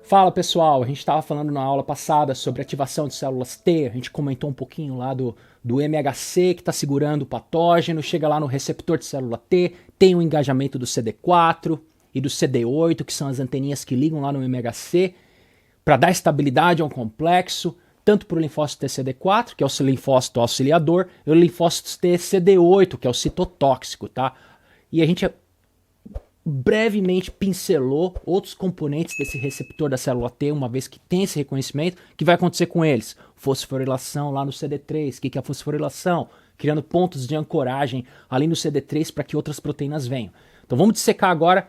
Fala pessoal, a gente estava falando na aula passada sobre ativação de células T, a gente comentou um pouquinho lá do MHC que está segurando o patógeno, chega lá no receptor de célula T, tem o engajamento do CD4 e do CD8, que são as anteninhas que ligam lá no MHC, para dar estabilidade ao complexo, tanto para o linfócito TCD4, que é o linfócito auxiliador, e o linfócito TCD8, que é o citotóxico, tá? E a gente brevemente pincelou outros componentes desse receptor da célula T, uma vez que tem esse reconhecimento, o que vai acontecer com eles? Fosforilação lá no CD3, o que é a fosforilação? Criando pontos de ancoragem ali no CD3 para que outras proteínas venham. Então vamos dissecar agora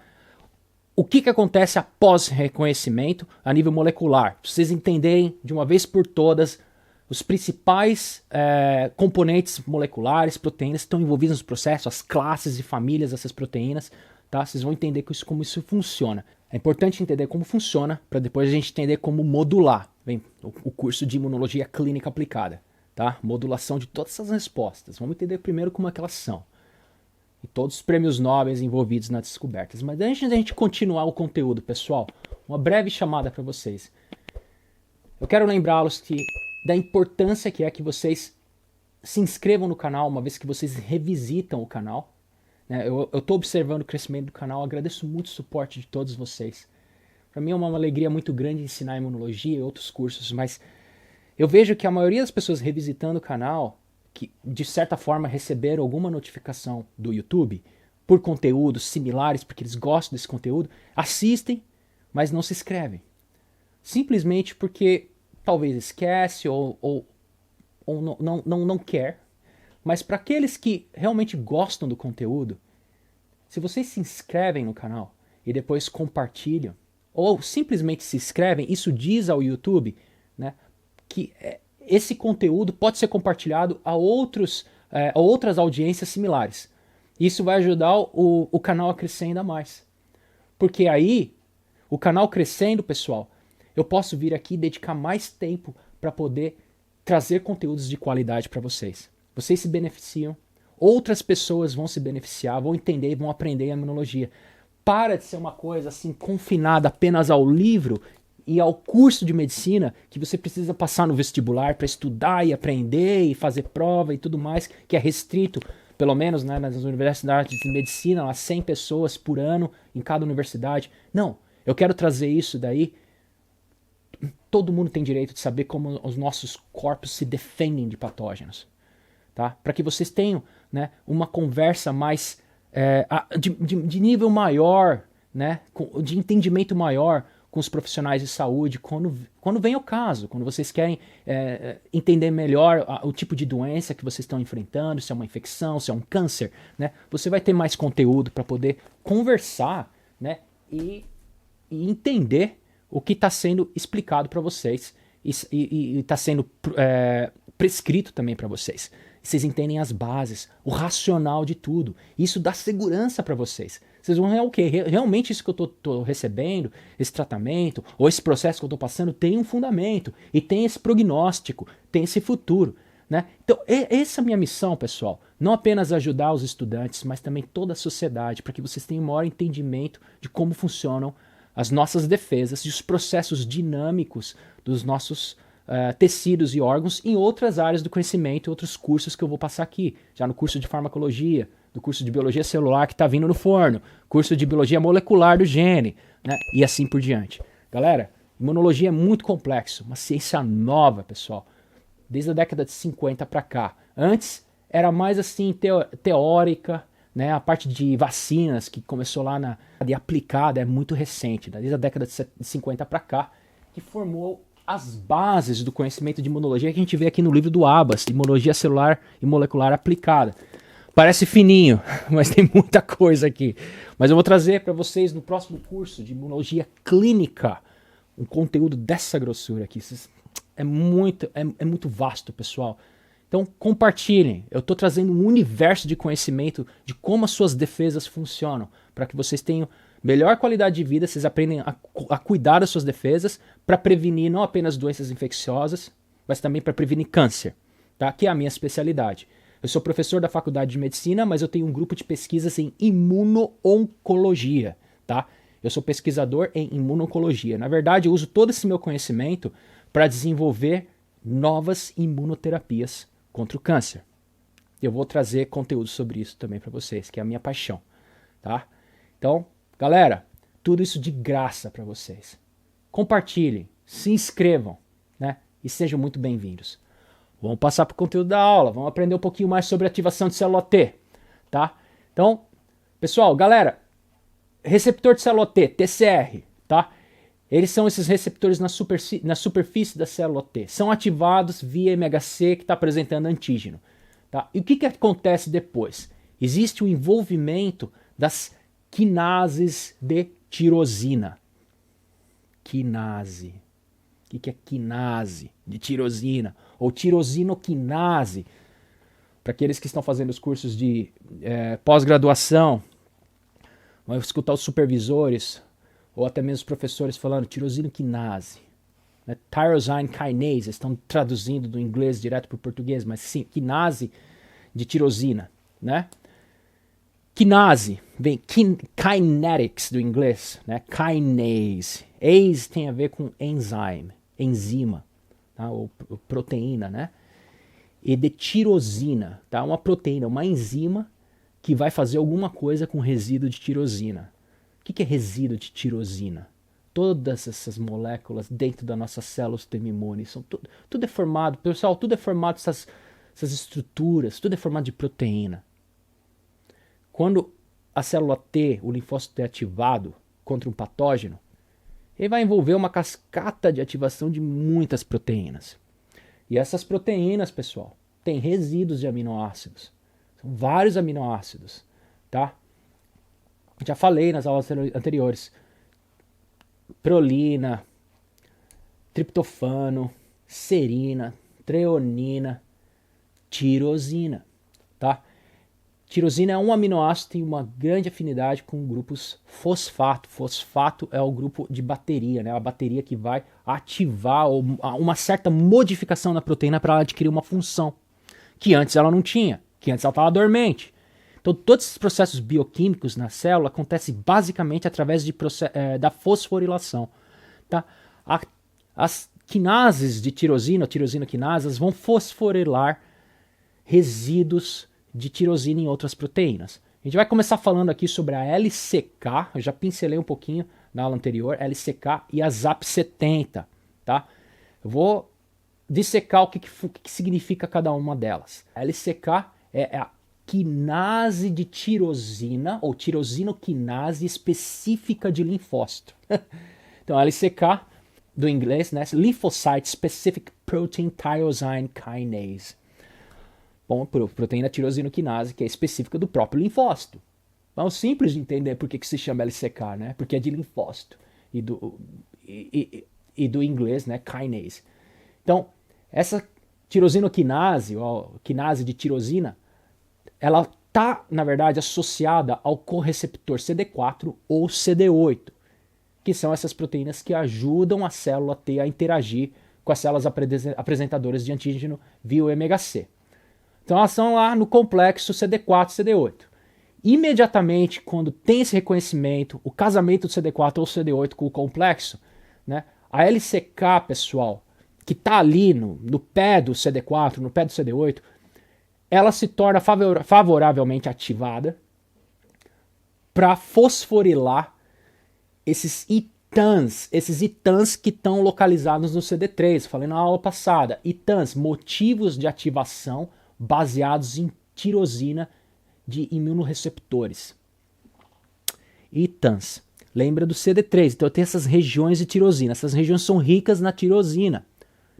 o que acontece após reconhecimento a nível molecular. Para vocês entenderem de uma vez por todas os principais componentes moleculares, proteínas que estão envolvidas no processo, as classes e famílias dessas proteínas. Tá? Vocês vão entender como isso funciona. É importante entender como funciona para depois a gente entender como modular o curso de imunologia clínica aplicada. Tá? Modulação de todas essas respostas. Vamos entender primeiro como é que elas são. E todos os prêmios nobres envolvidos nas descobertas. Mas antes da gente continuar o conteúdo, pessoal, uma breve chamada para vocês. Eu quero lembrá-los da importância que é que vocês se inscrevam no canal, uma vez que vocês revisitam o canal. Eu estou observando o crescimento do canal, agradeço muito o suporte de todos vocês. Para mim é uma alegria muito grande ensinar imunologia e outros cursos, mas eu vejo que a maioria das pessoas revisitando o canal, que de certa forma receberam alguma notificação do YouTube por conteúdos similares, porque eles gostam desse conteúdo, assistem, mas não se inscrevem. Simplesmente porque talvez esquece ou não quer. Mas para aqueles que realmente gostam do conteúdo, se vocês se inscrevem no canal e depois compartilham, ou simplesmente se inscrevem, isso diz ao YouTube, né, que esse conteúdo pode ser compartilhado a outras audiências similares. Isso vai ajudar o canal a crescer ainda mais. Porque aí, o canal crescendo, pessoal, eu posso vir aqui e dedicar mais tempo para poder trazer conteúdos de qualidade para vocês. Vocês se beneficiam, outras pessoas vão se beneficiar, vão entender e vão aprender a imunologia. Para de ser uma coisa assim confinada apenas ao livro e ao curso de medicina que você precisa passar no vestibular para estudar e aprender e fazer prova e tudo mais, que é restrito, pelo menos, né, nas universidades de medicina, lá 100 pessoas por ano em cada universidade. Não, eu quero trazer isso daí. Todo mundo tem direito de saber como os nossos corpos se defendem de patógenos. Tá? Para que vocês tenham, né, uma conversa mais de nível maior, né, de entendimento maior com os profissionais de saúde quando vem o caso, quando vocês querem entender melhor o tipo de doença que vocês estão enfrentando, se é uma infecção, se é um câncer, né, você vai ter mais conteúdo para poder conversar, né, e entender o que está sendo explicado para vocês e está sendo prescrito também para vocês. Vocês entendem as bases, o racional de tudo. Isso dá segurança para vocês. Vocês vão ver o quê? Realmente isso que eu estou recebendo, esse tratamento, ou esse processo que eu estou passando, tem um fundamento. E tem esse prognóstico, tem esse futuro. Né? Então, essa é a minha missão, pessoal. Não apenas ajudar os estudantes, mas também toda a sociedade, para que vocês tenham um maior entendimento de como funcionam as nossas defesas e os processos dinâmicos dos nossos tecidos e órgãos em outras áreas do conhecimento e outros cursos que eu vou passar aqui. Já no curso de farmacologia, do curso de biologia celular que está vindo no forno, curso de biologia molecular do gene, né? E assim por diante. Galera, imunologia é muito complexo, uma ciência nova, pessoal. Desde a década de 50 para cá. Antes era mais assim teórica, né? A parte de vacinas que começou lá de aplicada é muito recente, né? Desde a década de 50 para cá, que formou as bases do conhecimento de imunologia que a gente vê aqui no livro do Abbas, Imunologia Celular e Molecular Aplicada. Parece fininho, mas tem muita coisa aqui. Mas eu vou trazer para vocês no próximo curso de imunologia clínica um conteúdo dessa grossura aqui. É muito vasto, pessoal. Então compartilhem. Eu estou trazendo um universo de conhecimento de como as suas defesas funcionam, para que vocês tenham melhor qualidade de vida, vocês aprendem a cuidar das suas defesas para prevenir não apenas doenças infecciosas, mas também para prevenir câncer, tá? Que é a minha especialidade. Eu sou professor da Faculdade de Medicina, mas eu tenho um grupo de pesquisas em imuno-oncologia, tá? Eu sou pesquisador em imuno-oncologia. Na verdade, eu uso todo esse meu conhecimento para desenvolver novas imunoterapias contra o câncer. Eu vou trazer conteúdo sobre isso também para vocês, que é a minha paixão, tá? Então, galera, tudo isso de graça para vocês. Compartilhem, se inscrevam, né? E sejam muito bem-vindos. Vamos passar para o conteúdo da aula, vamos aprender um pouquinho mais sobre ativação de célula T, tá? Então, pessoal, galera, receptor de célula T, TCR, tá? Eles são esses receptores na superfície da célula T. São ativados via MHC que está apresentando antígeno. Tá? E o que acontece depois? Existe o envolvimento das quinases de tirosina. Quinase. O que é quinase de tirosina? Ou tirosinoquinase. Para aqueles que estão fazendo os cursos de pós-graduação, vão escutar os supervisores ou até mesmo os professores falando tirosinoquinase. Né? Tyrosine kinase, estão traduzindo do inglês direto para o português, mas sim, quinase de tirosina. Né? Quinase, vem kinetics do inglês, né? Kinase. Ase tem a ver com enzyme, enzima, tá? ou proteína, né? E de tirosina, tá? Uma proteína, uma enzima que vai fazer alguma coisa com resíduo de tirosina. O que é resíduo de tirosina? Todas essas moléculas dentro das nossas células do sistema imune, tudo é formado, pessoal, tudo é formado, essas estruturas, tudo é formado de proteína. Quando a célula T, o linfócito é ativado contra um patógeno, ele vai envolver uma cascata de ativação de muitas proteínas. E essas proteínas, pessoal, têm resíduos de aminoácidos. São vários aminoácidos, tá? Já falei nas aulas anteriores. Prolina, triptofano, serina, treonina, tirosina, tá? Tirosina é um aminoácido que tem uma grande afinidade com grupos fosfato. Fosfato é o grupo de bateria, né? A bateria que vai ativar uma certa modificação na proteína para ela adquirir uma função que antes ela não tinha, que antes ela estava dormente. Então, todos esses processos bioquímicos na célula acontecem basicamente através da fosforilação. Tá? As quinases de tirosina, tirosinoquinases, vão fosforilar resíduos de tirosina em outras proteínas. A gente vai começar falando aqui sobre a LCK, eu já pincelei um pouquinho na aula anterior, LCK e a ZAP70. Tá? Eu vou dissecar o que significa cada uma delas. A LCK é a quinase de tirosina, ou tirosinoquinase específica de linfócito. Então, LCK, do inglês, né? Lymphocyte Specific Protein Tyrosine Kinase. Bom, proteína tirosinoquinase, que é específica do próprio linfócito. Então, simples de entender por que se chama LCK, né? Porque é de linfócito. E do inglês, né? Kinase. Então, essa tirosinoquinase, ou quinase de tirosina, ela está, na verdade, associada ao correceptor CD4 ou CD8, que são essas proteínas que ajudam a célula T a interagir com as células apresentadoras de antígeno via o MHC. Então elas estão lá no complexo CD4 e CD8. Imediatamente, quando tem esse reconhecimento, o casamento do CD4 ou CD8 com o complexo, né, a LCK, pessoal, que está ali no pé do CD4, no pé do CD8, ela se torna favoravelmente ativada para fosforilar esses ITANs que estão localizados no CD3. Falei na aula passada. ITANs, motivos de ativação baseados em tirosina de imunorreceptores. ITANs. Lembra do CD3. Então tem essas regiões de tirosina. Essas regiões são ricas na tirosina.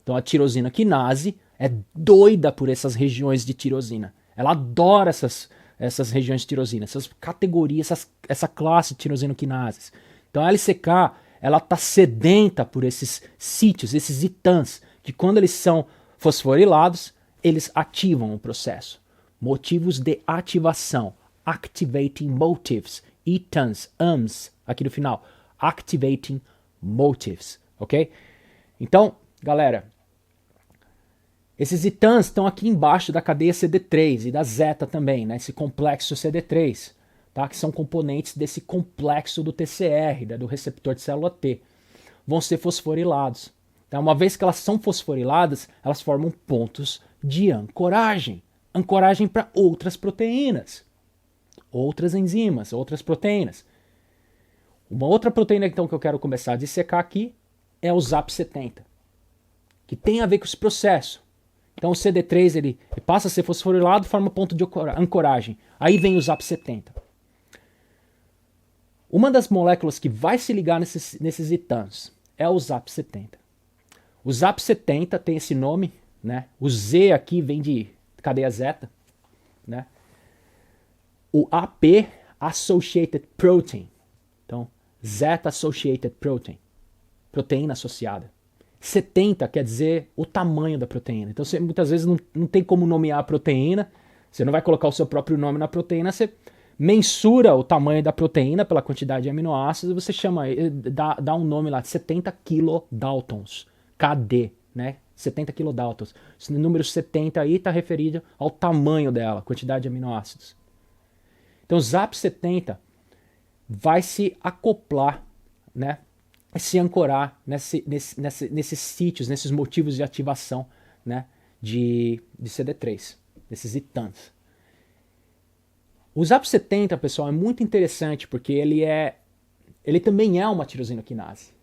Então a tirosina quinase é doida por essas regiões de tirosina. Ela adora essas regiões de tirosina, essas categorias, essa classe de tirosinoquinases. Então a LCK, ela está sedenta por esses sítios, esses ITANs, que quando eles são fosforilados, eles ativam o processo. Motivos de ativação, activating motives, ITANs, AMS, aqui no final, activating motives, ok? Então, galera, esses ITANs estão aqui embaixo da cadeia CD3 e da zeta também, né? Esse complexo CD3. tá? Que são componentes desse complexo do TCR, né? Do receptor de célula T. Vão ser fosforilados. Tá? Uma vez que elas são fosforiladas, elas formam pontos de ancoragem. Ancoragem para outras proteínas, outras enzimas, outras proteínas. Uma outra proteína então que eu quero começar a dissecar aqui é o ZAP70, que tem a ver com esse processo. Então o CD3 ele passa a ser fosforilado, forma ponto de ancoragem. Aí vem o ZAP70. Uma das moléculas que vai se ligar nesses ITANs é o ZAP70. O ZAP70 tem esse nome, né? O Z aqui vem de cadeia zeta, né? O AP, Associated Protein. Então, Zeta Associated Protein, proteína associada. 70 quer dizer o tamanho da proteína. Então, você muitas vezes não tem como nomear a proteína, você não vai colocar o seu próprio nome na proteína, você mensura o tamanho da proteína pela quantidade de aminoácidos e você chama, dá um nome lá, de 70 kilodaltons, KD, né? 70 kilodaltons. Esse número 70 aí está referido ao tamanho dela, quantidade de aminoácidos. Então, o ZAP70 vai se acoplar, né? Se ancorar nesses sítios, nesses motivos de ativação, né? de CD3, desses ITANs. O ZAP70, pessoal, é muito interessante porque ele também é uma tirosinoquinase.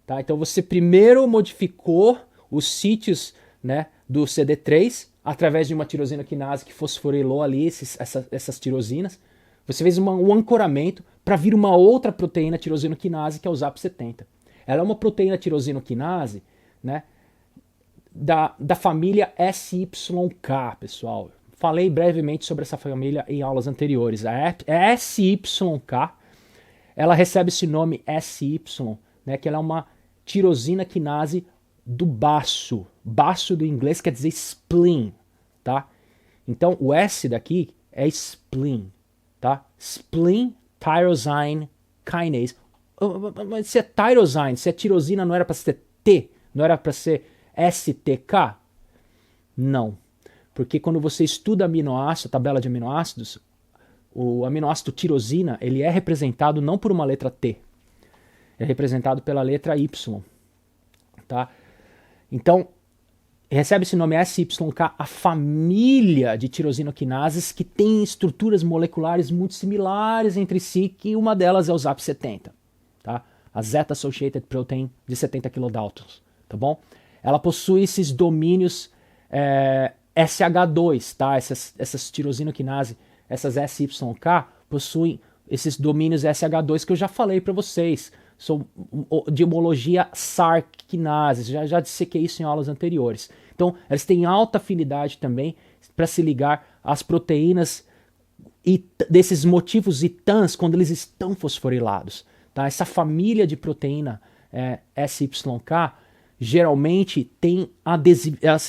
Tá? Então você primeiro modificou os sítios, né, do CD3 através de uma tirosinoquinase que fosforilou ali essas tirosinas. Você fez um ancoramento para vir uma outra proteína tirosinoquinase que é o ZAP70. Ela é uma proteína tirosinoquinase, né, da família SYK, pessoal. Falei brevemente sobre essa família em aulas anteriores. A SYK, ela recebe esse nome SY, né, que ela é uma tirosina quinase do baço. Baço do inglês quer dizer spleen, tá? Então o S daqui é spleen, tá? Spleen tyrosine kinase. Mas se é tyrosine, se é tirosina, não era para ser T? Não era para ser STK? Não. Porque quando você estuda aminoácido, a tabela de aminoácidos, o aminoácido tirosina, ele é representado não por uma letra T, é representado pela letra Y, tá? Então, recebe esse nome SYK, a família de tirosinoquinases que tem estruturas moleculares muito similares entre si, que uma delas é o ZAP70, tá? A Zeta Associated Protein de 70 kilodaltons, tá bom? Ela possui esses domínios SH2, tá? Essas tirosinoquinases, essas SYK, possuem esses domínios SH2 que eu já falei para vocês. São de homologia SARC-quinase, já dissequei isso em aulas anteriores. Então, elas têm alta afinidade também para se ligar às proteínas desses motivos ITANs quando eles estão fosforilados. Tá? Essa família de proteína SYK geralmente tem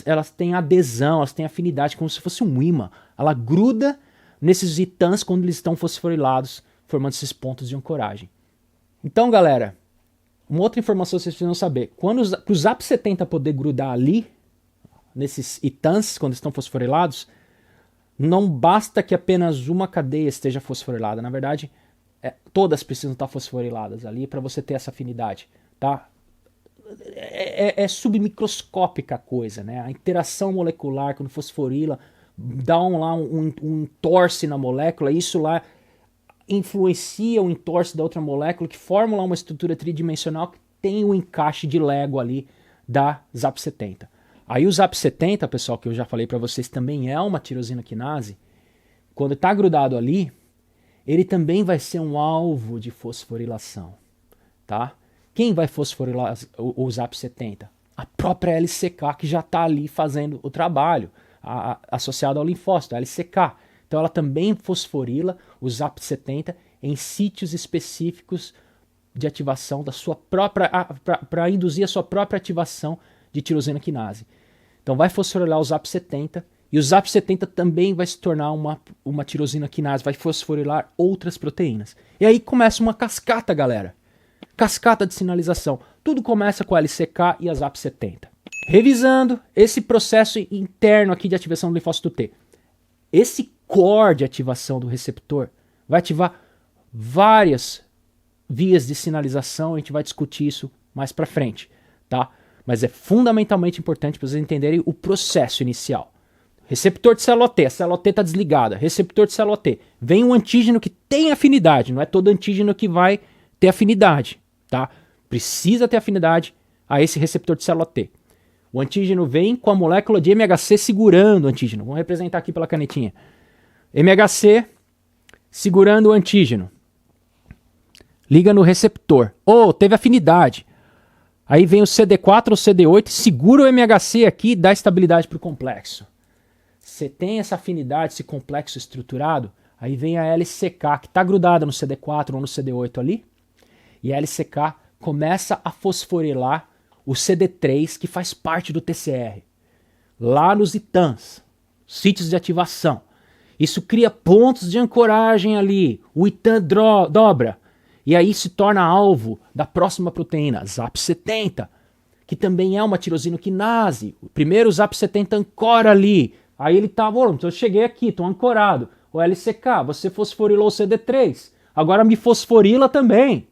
elas têm adesão, elas têm afinidade como se fosse um ímã. Ela gruda nesses ITANs quando eles estão fosforilados, formando esses pontos de ancoragem. Então, galera, uma outra informação que vocês precisam saber. Quando o ZAP70 poder grudar ali, nesses ITANs, quando estão fosforilados, não basta que apenas uma cadeia esteja fosforilada. Na verdade, todas precisam estar fosforiladas ali para você ter essa afinidade. Tá? É submicroscópica a coisa, né? A interação molecular, quando fosforila, dá um entorse na molécula, isso lá influencia o entorse da outra molécula, que forma lá uma estrutura tridimensional que tem o encaixe de Lego ali da ZAP70. Aí o ZAP70, pessoal, que eu já falei para vocês, também é uma tirosinoquinase. Quando está grudado ali, ele também vai ser um alvo de fosforilação, tá? Quem vai fosforilar o ZAP70? A própria LCK, que já está ali fazendo o trabalho, associada ao linfócito, a LCK. Então ela também fosforila o ZAP70 em sítios específicos de ativação da sua própria, para induzir a sua própria ativação de tirosinoquinase. Então vai fosforilar o ZAP70 e o ZAP70 também vai se tornar uma tirosinoquinase, vai fosforilar outras proteínas. E aí começa uma cascata, galera. Cascata de sinalização. Tudo começa com a LCK e a ZAP70. Revisando esse processo interno aqui de ativação do linfócito T. Esse core de ativação do receptor vai ativar várias vias de sinalização, a gente vai discutir isso mais para frente, tá? Mas é fundamentalmente importante para vocês entenderem o processo inicial. Receptor de célula T, a célula T está desligada. Receptor de célula T. Vem um antígeno que tem afinidade, não é todo antígeno que vai ter afinidade, tá? Precisa ter afinidade a esse receptor de célula T. O antígeno vem com a molécula de MHC segurando o antígeno. Vamos representar aqui pela canetinha. MHC segurando o antígeno. Liga no receptor. Teve afinidade. Aí vem o CD4 ou CD8, segura o MHC aqui e dá estabilidade para o complexo. Você tem essa afinidade, esse complexo estruturado, aí vem a LCK, que está grudada no CD4 ou no CD8 ali, e a LCK começa a fosforilar o CD3, que faz parte do TCR, lá nos ITANs, sítios de ativação. Isso cria pontos de ancoragem ali, o ITAN dobra, e aí se torna alvo da próxima proteína, ZAP70, que também é uma tirosinoquinase. O primeiro ZAP70 ancora ali, aí ele tá, eu cheguei aqui, tô ancorado. O LCK, você fosforilou o CD3, agora me fosforila também.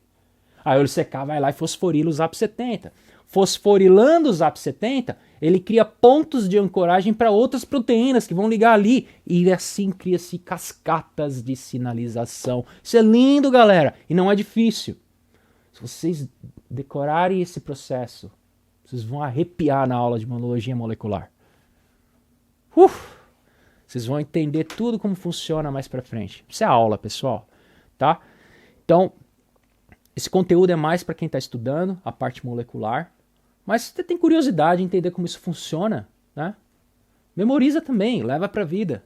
Aí o LCK vai lá e fosforila o ZAP70. Fosforilando o ZAP70, ele cria pontos de ancoragem para outras proteínas que vão ligar ali. E assim cria-se cascatas de sinalização. Isso é lindo, galera, e não é difícil. Se vocês decorarem esse processo, vocês vão arrepiar na aula de imunologia molecular. Vocês vão entender tudo como funciona mais pra frente. Isso é aula, pessoal, tá? Então, esse conteúdo é mais para quem está estudando a parte molecular, mas se você tem curiosidade em entender como isso funciona, né? Memoriza também, leva pra vida,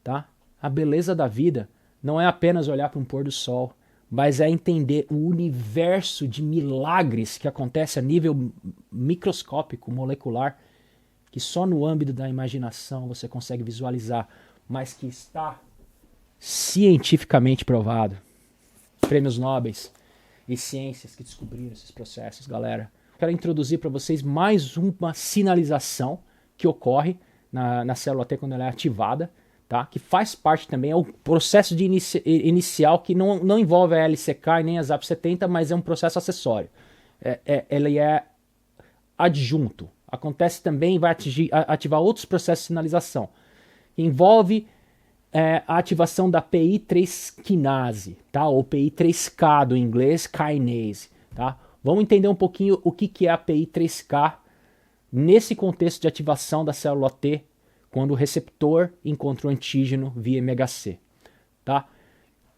tá? A beleza da vida não é apenas olhar para um pôr do sol, mas é entender o universo de milagres que acontece a nível microscópico, molecular, que só no âmbito da imaginação você consegue visualizar, mas que está cientificamente provado. Prêmios Nobel e ciências que descobriram esses processos, galera. Quero introduzir para vocês mais uma sinalização que ocorre na célula T quando ela é ativada, tá? Que faz parte também, é o processo de inicial que não envolve a LCK e nem a ZAP70, mas é um processo acessório. Ele é adjunto. Acontece também, vai ativar outros processos de sinalização. Envolve a ativação da PI3 kinase, tá? Ou PI3K do inglês, kinase, tá? Vamos entender um pouquinho o que é a PI3K nesse contexto de ativação da célula T quando o receptor encontra o antígeno via MHC, tá?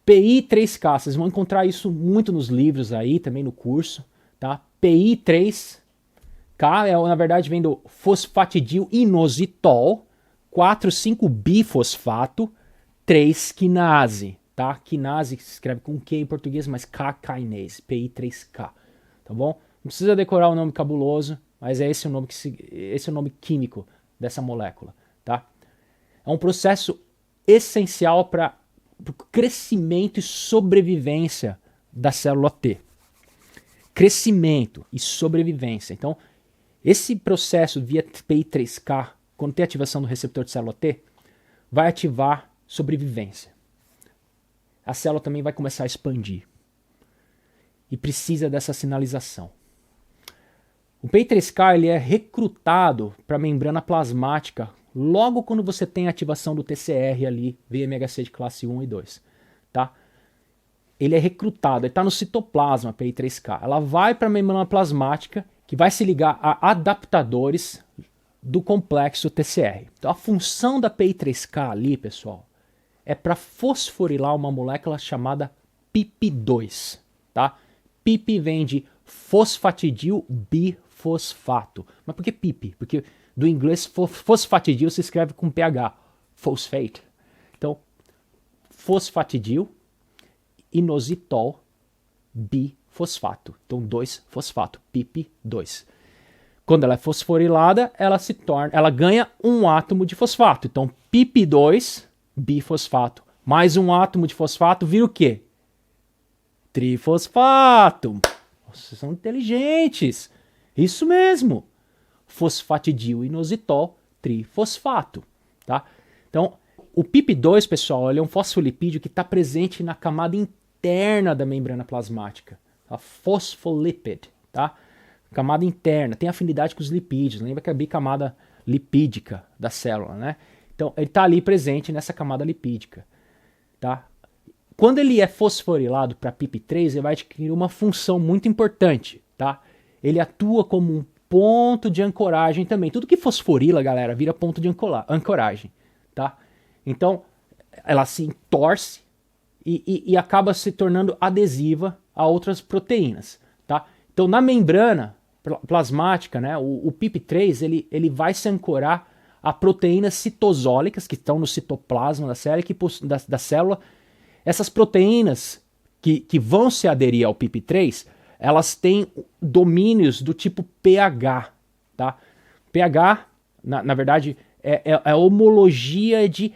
PI3K, vocês vão encontrar isso muito nos livros aí, também no curso, tá? PI3K na verdade vem do fosfatidil-inositol, 4,5-bifosfato, 3-quinase, tá? Quinase se escreve com Q em português, mas K-kinase, PI3K, tá bom? Não precisa decorar o nome cabuloso, mas esse é o nome químico dessa molécula, tá? É um processo essencial para o crescimento e sobrevivência da célula T. Crescimento e sobrevivência. Então, esse processo via PI3K, quando tem ativação do receptor de célula T, vai ativar sobrevivência. A célula também vai começar a expandir. E precisa dessa sinalização. O PI3K ele é recrutado para a membrana plasmática logo quando você tem a ativação do TCR ali, VMHC de classe 1 e 2. Tá? Ele é recrutado, ele está no citoplasma, PI3K. Ela vai para a membrana plasmática, que vai se ligar a adaptadores do complexo TCR. Então a função da PI3K ali, pessoal, é para fosforilar uma molécula chamada PIP2. Tá? PIP vem de fosfatidil bifosfato. Mas por que PIP? Porque do inglês fosfatidil se escreve com PH, phosphate. Então, fosfatidil, inositol, bifosfato. Então, 2-fosfato, PIP2. Quando ela é fosforilada, ela ganha um átomo de fosfato. Então, PIP2, bifosfato, mais um átomo de fosfato vira o quê? Trifosfato. Vocês são inteligentes. Isso mesmo. Fosfatidil inositol trifosfato, tá? Então, O PIP2, pessoal, ele é um fosfolipídio que está presente na camada interna da membrana plasmática. A fosfolipid, tá? Camada interna, tem afinidade com os lipídios. Lembra que é a bicamada lipídica da célula, né? Então, ele está ali presente nessa camada lipídica, tá? Quando ele é fosforilado para PIP3, ele vai adquirir uma função muito importante, tá? Ele atua como um ponto de ancoragem também. Tudo que fosforila, galera, vira ponto de ancoragem, tá? Então, ela se entorce e acaba se tornando adesiva a outras proteínas, tá? Então, na membrana plasmática, né, o PIP3, ele vai se ancorar a proteínas citosólicas que estão no citoplasma da célula. Essas proteínas que vão se aderir ao PIP3, elas têm domínios do tipo pH, tá? pH, na verdade, é a homologia de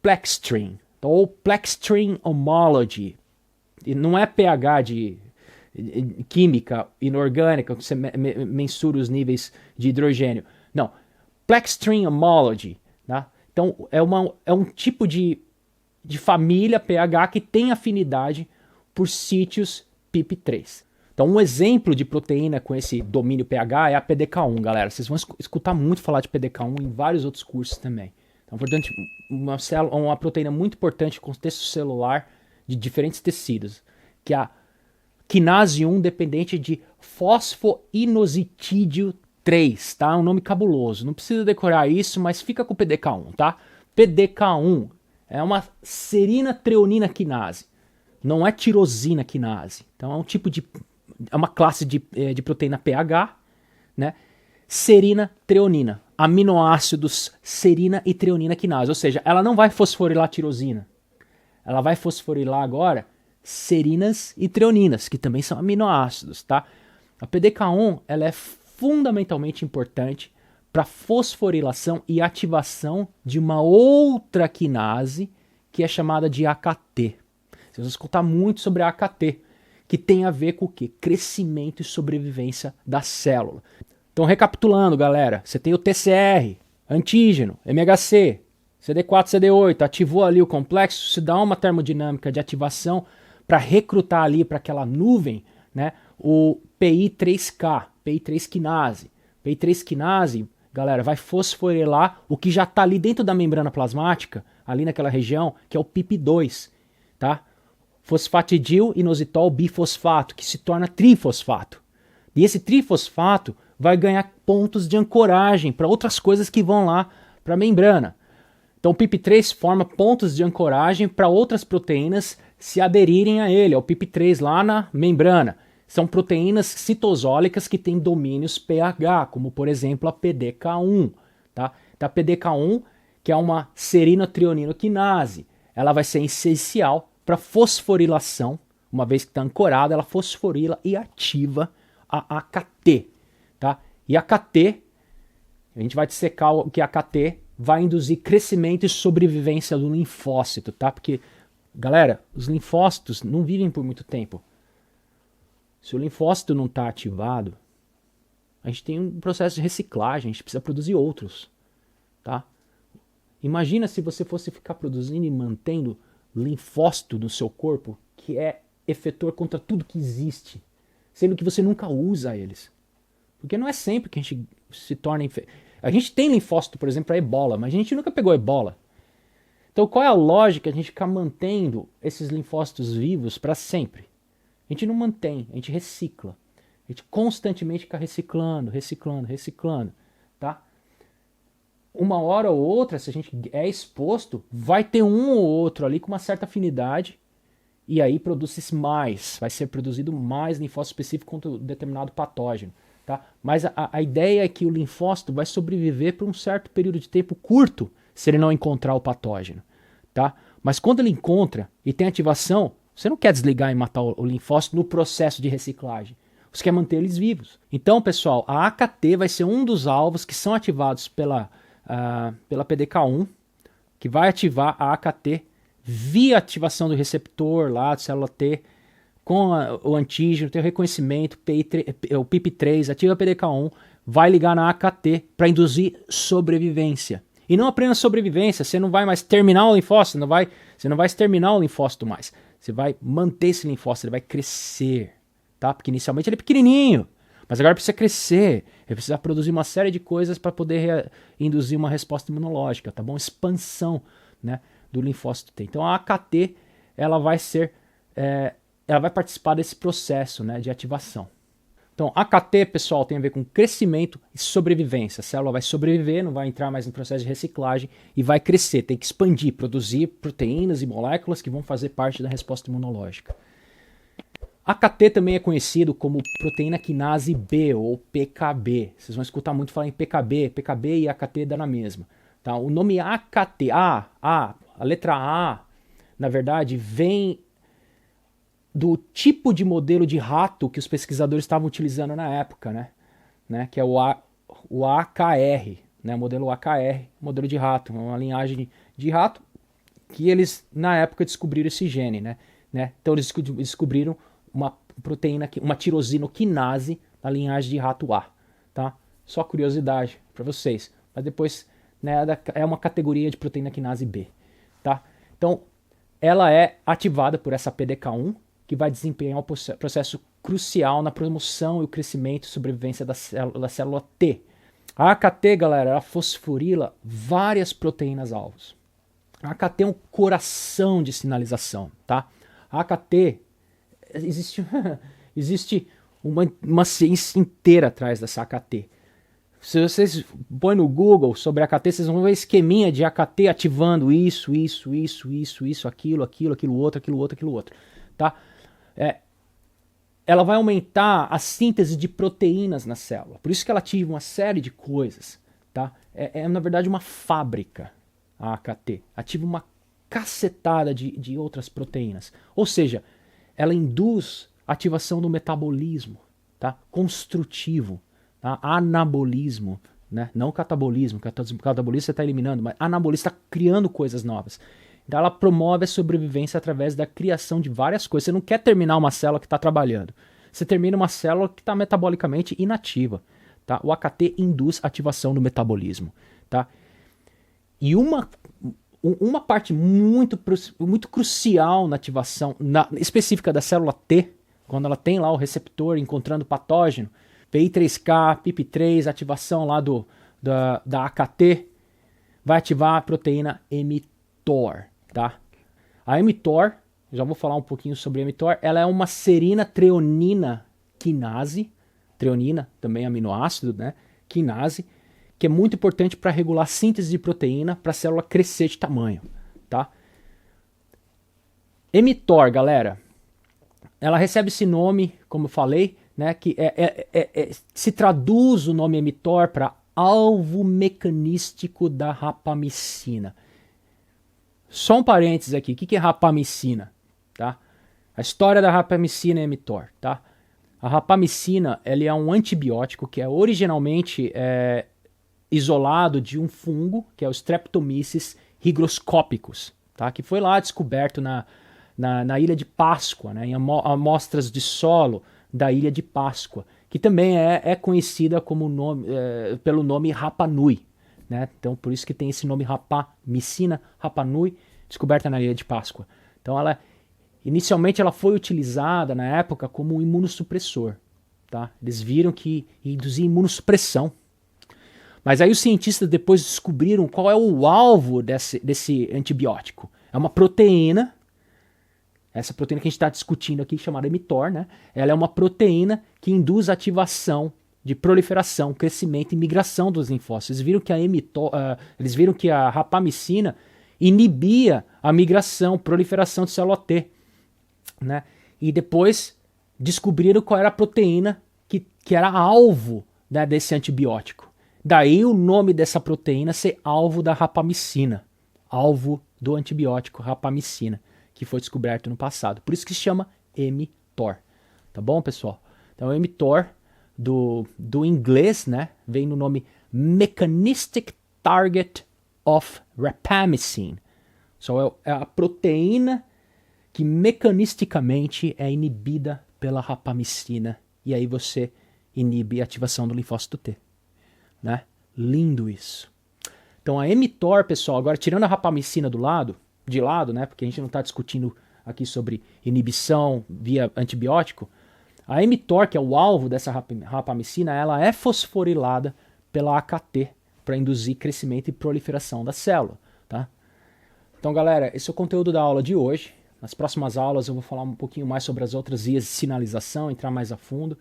Plexstring, ou Plexstring Homology. E não é pH de química inorgânica, que você mensura os níveis de hidrogênio. Não, Plexstring Homology, tá? Então, é um tipo de família pH que tem afinidade por sítios PIP3. Então, um exemplo de proteína com esse domínio pH é a PDK1, galera. Vocês vão escutar muito falar de PDK1 em vários outros cursos também. Então, portanto, uma proteína muito importante no contexto celular de diferentes tecidos, que é a quinase 1 dependente de fosfoinositidil 3, tá? É um nome cabuloso. Não precisa decorar isso, mas fica com o PDK1, tá? PDK1 é uma serina treonina quinase, não é tirosina quinase. Então é uma classe de proteína pH, né? Serina treonina, aminoácidos serina e treonina quinase, ou seja, ela não vai fosforilar tirosina. Ela vai fosforilar agora serinas e treoninas, que também são aminoácidos, tá? A PDK1, ela é fundamentalmente importante para fosforilação e ativação de uma outra quinase que é chamada de AKT. Vocês vão escutar muito sobre a AKT, que tem a ver com o quê? Crescimento e sobrevivência da célula. Então, recapitulando, galera, você tem o TCR, antígeno, MHC, CD4, CD8, ativou ali o complexo, se dá uma termodinâmica de ativação para recrutar ali para aquela nuvem, né, o PI3K, PI3 quinase. PI3 quinase, galera, vai fosforilar o que já está ali dentro da membrana plasmática, ali naquela região, que é o PIP2, tá? Fosfatidil inositol bifosfato, que se torna trifosfato. E esse trifosfato vai ganhar pontos de ancoragem para outras coisas que vão lá para a membrana. Então o PIP3 forma pontos de ancoragem para outras proteínas se aderirem a ele, ao PIP3 lá na membrana. São proteínas citosólicas que têm domínios pH, como por exemplo a PDK1. Tá? Então, a PDK1, que é uma serinotrioninoquinase, ela vai ser essencial para fosforilação. Uma vez que está ancorada, ela fosforila e ativa a AKT. Tá? E a AKT, a gente vai dissecar o que a AKT vai induzir crescimento e sobrevivência do linfócito, tá? Porque, galera, os linfócitos não vivem por muito tempo. Se o linfócito não está ativado, a gente tem um processo de reciclagem, a gente precisa produzir outros, tá? Imagina se você fosse ficar produzindo e mantendo linfócito no seu corpo, que é efetor contra tudo que existe, sendo que você nunca usa eles. Porque não é sempre que a gente se torna... A gente tem linfócito, por exemplo, para ebola, mas a gente nunca pegou ebola. Então qual é a lógica de a gente ficar mantendo esses linfócitos vivos para sempre? A gente não mantém, a gente recicla. A gente constantemente fica reciclando, tá? Uma hora ou outra, se a gente é exposto, vai ter um ou outro ali com uma certa afinidade e aí produz mais, vai ser produzido mais linfócito específico contra um determinado patógeno. Tá? Mas a ideia é que o linfócito vai sobreviver por um certo período de tempo curto se ele não encontrar o patógeno. Tá? Mas quando ele encontra e tem ativação, você não quer desligar e matar o linfócito no processo de reciclagem. Você quer manter eles vivos. Então, pessoal, a AKT vai ser um dos alvos que são ativados pela PDK1, que vai ativar a AKT via ativação do receptor lá, de célula T, com o antígeno, tem o reconhecimento, o PIP3, ativa a PDK1, vai ligar na AKT para induzir sobrevivência. E não apenas sobrevivência, você não vai mais terminar o linfócito, você não vai exterminar o linfócito mais. Você vai manter esse linfócito, ele vai crescer, tá? Porque inicialmente ele é pequenininho, mas agora precisa crescer, ele precisa produzir uma série de coisas para poder induzir uma resposta imunológica, tá bom? Expansão, né, do linfócito T. Então a AKT, ela vai participar desse processo, né, de ativação. Então, AKT, pessoal, tem a ver com crescimento e sobrevivência. A célula vai sobreviver, não vai entrar mais no processo de reciclagem e vai crescer, tem que expandir, produzir proteínas e moléculas que vão fazer parte da resposta imunológica. AKT também é conhecido como proteína quinase B, ou PKB. Vocês vão escutar muito falar em PKB e AKT dá na mesma. Tá? O nome AKT, a letra A, na verdade, vem do tipo de modelo de rato que os pesquisadores estavam utilizando na época, né? Que é o AKR, né? Modelo AKR, modelo de rato, uma linhagem de rato que eles na época descobriram esse gene, né? Então eles descobriram uma proteína, uma tirosinoquinase na linhagem de rato A, tá? Só curiosidade para vocês, mas depois, né, é uma categoria de proteína quinase B, tá? Então ela é ativada por essa PDK1, que vai desempenhar um processo crucial na promoção e o crescimento e sobrevivência da célula T. A AKT, galera, ela fosforila várias proteínas-alvos. A AKT é um coração de sinalização, tá? A AKT, existe uma ciência inteira atrás dessa AKT. Se vocês põem no Google sobre AKT, vocês vão ver esqueminha de AKT ativando isso, aquilo, outro, tá? Ela vai aumentar a síntese de proteínas na célula. Por isso que ela ativa uma série de coisas, tá? Na verdade uma fábrica, a AKT. Ativa uma cacetada de outras proteínas. Ou seja, ela induz a ativação do metabolismo, tá? Construtivo, tá? Anabolismo, né? Não catabolismo. Catabolismo você está eliminando, mas anabolismo está criando coisas novas. Então ela promove a sobrevivência através da criação de várias coisas. Você não quer terminar uma célula que está trabalhando. Você termina uma célula que está metabolicamente inativa. Tá? O AKT induz a ativação do metabolismo. Tá? E uma parte muito crucial na ativação específica da célula T, quando ela tem lá o receptor encontrando patógeno, PI3K, PIP3, ativação lá da AKT, vai ativar a proteína mTOR. Tá? A mTOR, já vou falar um pouquinho sobre a mTOR, ela é uma serina treonina quinase, treonina também é aminoácido, né? Quinase, que é muito importante para regular a síntese de proteína para a célula crescer de tamanho, tá? mTOR, galera, ela recebe esse nome, como eu falei, né? Que se traduz o nome mTOR para alvo mecanístico da rapamicina. Só um parênteses aqui, o que é rapamicina? Tá? A história da rapamicina e mTOR. Tá? A rapamicina ele é um antibiótico que é originalmente isolado de um fungo, que é o Streptomyces hygroscopicus, tá? Que foi lá descoberto na Ilha de Páscoa, né? Em amostras de solo da Ilha de Páscoa, que também é conhecida pelo nome Rapa Nui. Né? Então, por isso que tem esse nome rapamicina, Rapa Nui, descoberta na Ilha de Páscoa. Então, inicialmente ela foi utilizada na época como um imunossupressor. Tá? Eles viram que induzia imunossupressão. Mas aí os cientistas depois descobriram qual é o alvo desse antibiótico. É uma proteína, essa proteína que a gente está discutindo aqui, chamada mTOR, né? Ela é uma proteína que induz a ativação de proliferação, crescimento e migração dos linfócitos. Eles viram que a rapamicina inibia a migração, proliferação de célula T. Né? E depois descobriram qual era a proteína que era alvo, né, desse antibiótico. Daí o nome dessa proteína ser alvo da rapamicina, alvo do antibiótico rapamicina, que foi descoberto no passado. Por isso que se chama mTOR. Tá bom, pessoal? Então o mTOR do inglês, né, vem no nome Mechanistic Target of Rapamycin. É a proteína que mecanisticamente é inibida pela rapamicina. E aí você inibe a ativação do linfócito T. Né? Lindo isso. Então a mTOR, pessoal, agora tirando a rapamicina de lado, né, porque a gente não está discutindo aqui sobre inibição via antibiótico, a mTOR, que é o alvo dessa rapamicina, ela é fosforilada pela AKT para induzir crescimento e proliferação da célula, tá? Então, galera, esse é o conteúdo da aula de hoje. Nas próximas aulas eu vou falar um pouquinho mais sobre as outras vias de sinalização, entrar mais a fundo,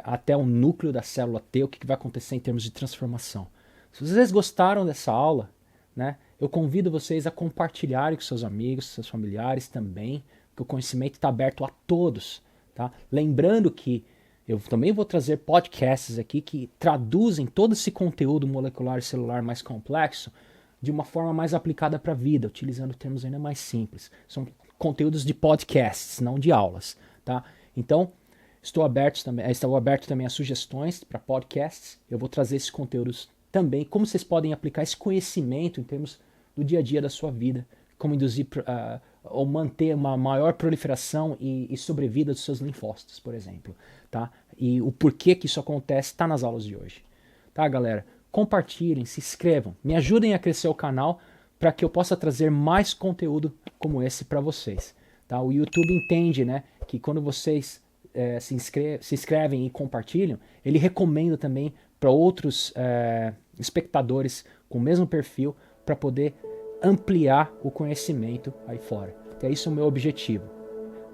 até o núcleo da célula T, o que vai acontecer em termos de transformação. Se vocês gostaram dessa aula, né, eu convido vocês a compartilharem com seus amigos, seus familiares também, porque o conhecimento está aberto a todos. Tá? Lembrando que eu também vou trazer podcasts aqui que traduzem todo esse conteúdo molecular e celular mais complexo de uma forma mais aplicada para a vida, utilizando termos ainda mais simples. São conteúdos de podcasts, não de aulas. Tá? Então, estou aberto também a sugestões para podcasts. Eu vou trazer esses conteúdos também, como vocês podem aplicar esse conhecimento em termos do dia a dia da sua vida, como induzir ou manter uma maior proliferação e sobrevida dos seus linfócitos, por exemplo. Tá? E o porquê que isso acontece está nas aulas de hoje. Tá, galera? Compartilhem, se inscrevam, me ajudem a crescer o canal para que eu possa trazer mais conteúdo como esse para vocês. Tá? O YouTube entende, né, que quando vocês se inscrevem e compartilham, ele recomenda também para outros espectadores com o mesmo perfil para poder ampliar o conhecimento aí fora. Então, esse é o meu objetivo.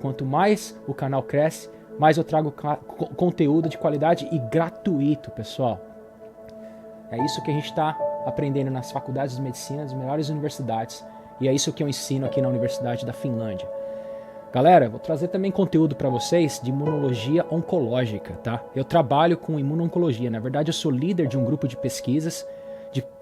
Quanto mais o canal cresce, mais eu trago conteúdo de qualidade e gratuito, pessoal. É isso que a gente está aprendendo nas faculdades de medicina, das melhores universidades, e é isso que eu ensino aqui na Universidade da Finlândia. Galera, vou trazer também conteúdo para vocês de imunologia oncológica, tá? Eu trabalho com imuno-oncologia. Na verdade, eu sou líder de um grupo de pesquisas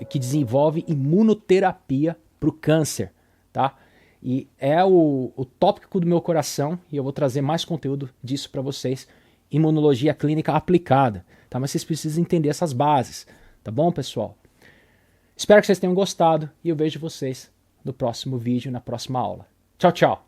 que desenvolve imunoterapia para o câncer, tá? E é o tópico do meu coração e eu vou trazer mais conteúdo disso para vocês. Imunologia clínica aplicada, tá? Mas vocês precisam entender essas bases, tá bom, pessoal? Espero que vocês tenham gostado e eu vejo vocês no próximo vídeo, na próxima aula. Tchau, tchau!